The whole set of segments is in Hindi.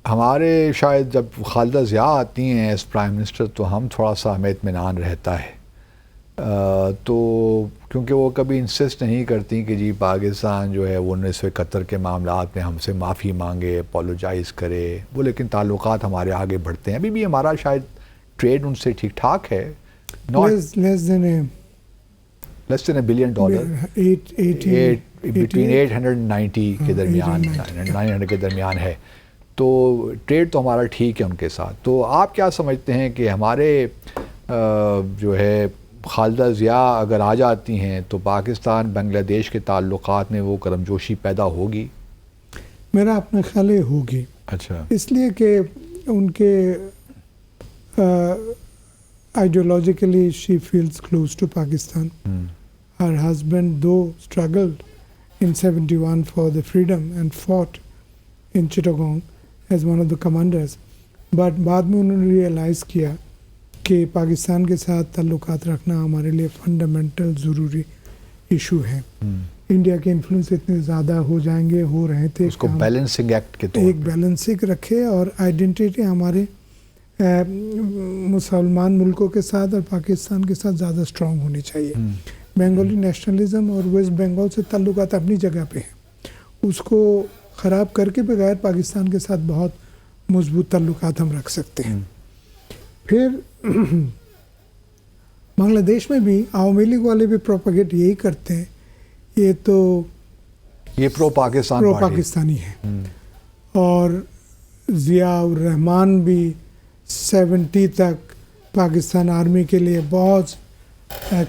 हमारे शायद जब खालिदा ज़िया आती हैं एज प्राइम मिनिस्टर तो हम थोड़ा सा हमें इत्मीनान रहता है। तो क्योंकि वो कभी इंसिस्ट नहीं करती कि जी पाकिस्तान जो है वो 1971 के मामलात में हमसे माफ़ी मांगे, अपोलोजाइज़ करे वो, लेकिन ताल्लुकात हमारे आगे बढ़ते हैं। अभी भी हमारा शायद ट्रेड उनसे ठीक ठाक है, not less than $1 billion, between 890 के दरमियान, 900 के दरमियान है। तो ट्रेड तो हमारा ठीक है उनके साथ। तो आप क्या समझते हैं कि हमारे जो है खालिदा ज़िया अगर आ जाती हैं तो पाकिस्तान बांग्लादेश के ताल्लुकात में वो करमजोशी पैदा होगी? मेरा अपना ख्याल है होगी। अच्छा, इसलिए कि उनके ideologically she feels close to Pakistan. Her husband too struggled in 71 for the freedom and fought in Chittagong as one of the commanders, but बाद में उन्होंने रियलाइज़ किया कि पाकिस्तान के साथ ताल्लुकात रखना हमारे लिए फंडामेंटल ज़रूरी इशू है। इंडिया के इन्फ्लुएंस इतने ज़्यादा हो जाएंगे, हो रहे थे, उसको बैलेंसिंग एक्ट के तौर एक बैलेंसिंग रखे और आइडेंटिटी हमारे मुसलमान मुल्कों के साथ और पाकिस्तान के साथ ज़्यादा स्ट्रॉन्ग होनी चाहिए। बंगाली नेशनलिज्म और वेस्ट बंगाल से ताल्लुकात अपनी जगह पे हैं, उसको ख़राब करके बगैर पाकिस्तान के साथ बहुत मजबूत ताल्लुकात हम रख सकते हैं। फिर बांग्लादेश में भी आवामी लीग वाले भी प्रोपेगेट यही करते हैं, ये तो ये प्रो पाकिस्तानी है। और ज़ियाउर रहमान भी 70 तक पाकिस्तान आर्मी के लिए बहुत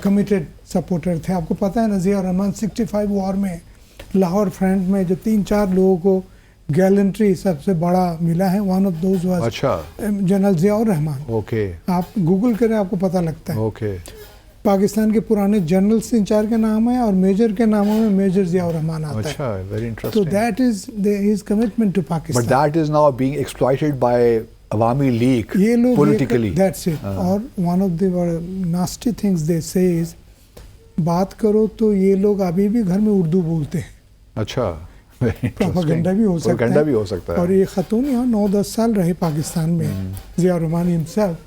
कमिटेड सपोर्टर थे। आपको पता है ना, ज़िया रहमान 65 वॉर में लाहौर फ्रंट में जो 3-4 लोगों को गैलेंट्री सबसे बड़ा मिला है, one of those was general Ziaur Rahman. Okay, आप गूगल करें आपको पता लगता है। ओके, पाकिस्तान के पुराने जनरल्स 3-4 के नाम है और मेजर के नामों में मेजर ज़ियाउर रहमान आता है। अच्छा, वेरी इंटरेस्टिंग। तो that is his commitment to Pakistan, but that is now being exploited by Awami League ये लोग पॉलिटिकली। That's it. और one of the nasty things they say is, बात करो तो ये लोग अभी भी घर में उर्दू बोलते हैं। अच्छा, प्रोपेगेंडा भी हो सकता है। और ये खातून यहाँ 9-10 साल रहे पाकिस्तान में, ज़िया रहमान हिमसेल्फ।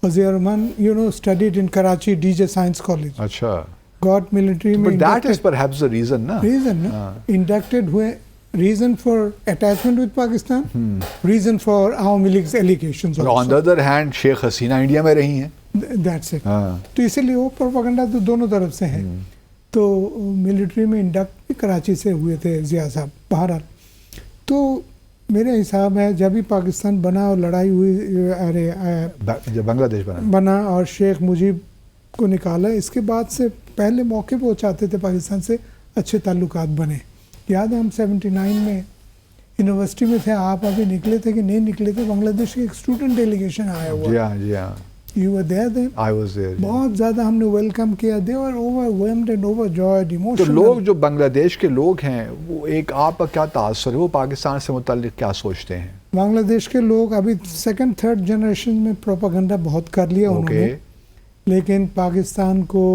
और Zia Rahman studied in Karachi DJ science college. अच्छा, गॉट मिलिट्री में। But that is perhaps the reason ना इंडक्टेड हुए। Reason for attachment with Pakistan, reason for Awami League allegations. On the other hand Sheikh Hasina India में रही हैं। That's it. तो इसीलिए वो प्रोपेगेंडा तो दोनों तरफ से है। तो मिलिट्री में इंडक्ट भी कराची से हुए थे ज़िया साहब। बहरहाल तो मेरे हिसाब है जब भी पाकिस्तान बना और लड़ाई हुई, जब बांग्लादेश बना और शेख मुजीब को निकाला, इसके बाद से पहले मौके पर वो चाहते थे पाकिस्तान से अच्छे ताल्लुकात बने। याद है हम 79 में यूनिवर्सिटी में थे, आप अभी निकले थे कि नहीं निकले थे, बांग्लादेश की एक स्टूडेंट डेलीगेशन आया हुआ। जी हाँ, You were there then? I was there. बहुत ज़्यादा हमने वेलकम किया। They were overwhelmed and overjoyed, emotional. तो लोग जो बांग्लादेश के लोग हैं, वो एक आपका क्या तासुर है, वो पाकिस्तान से मुताल्लिक क्या सोचते हैं? बांग्लादेश के लोग अभी 2nd-3rd जनरेशन में प्रोपेगेंडा बहुत कर लिया उन्होंने, लेकिन पाकिस्तान को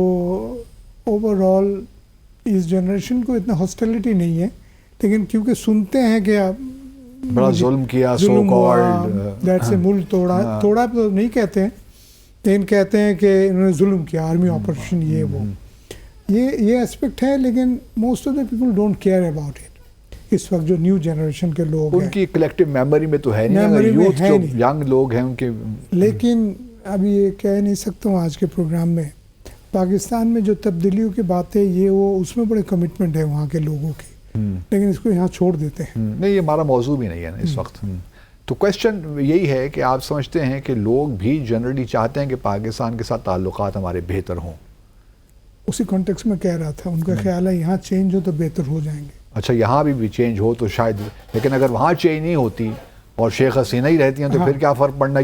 ओवरऑल इस जनरेशन को इतना हॉस्टिलिटी नहीं है, लेकिन क्योंकि सुनते हैं कि बड़ा जुल्म किया, सो कॉल्ड दैट से मुल्क तोड़ा तो नहीं कहते हैं, लेकिन कहते हैं कि इन्होंने जुल्म किया, आर्मी ऑपरेशन ये वो, ये एस्पेक्ट है। लेकिन most of the people don't care about it. इस वक्त जो न्यू जनरेशन के लोग हैं, उनकी कलेक्टिव मेमोरी में तो है नहीं, यूथ जो यंग लोग हैं उनके। लेकिन अभी ये कह नहीं सकता हूँ आज के प्रोग्राम में, पाकिस्तान में जो तब्दीलियों की बातें ये वो, उसमें बड़े कमिटमेंट है वहाँ के लोगों की, लेकिन इसको यहाँ छोड़ देते हैं। नहीं, ये हमारा मौजू भी नहीं है ना इस वक्त। तो क्वेश्चन यही है कि आप समझते हैं कि लोग भी जनरली चाहते हैं कि पाकिस्तान के साथ ताल्लुकात हमारे बेहतर हों? उसी कॉन्टेक्स्ट में कह रहा था, उनका ख्याल है यहाँ चेंज हो तो बेहतर हो जाएंगे। अच्छा, यहाँ भी चेंज हो तो शायद, लेकिन अगर वहाँ चेंज नहीं होती और शेख हसीना ही रहती हैं तो फिर क्या फ़र्क पड़ना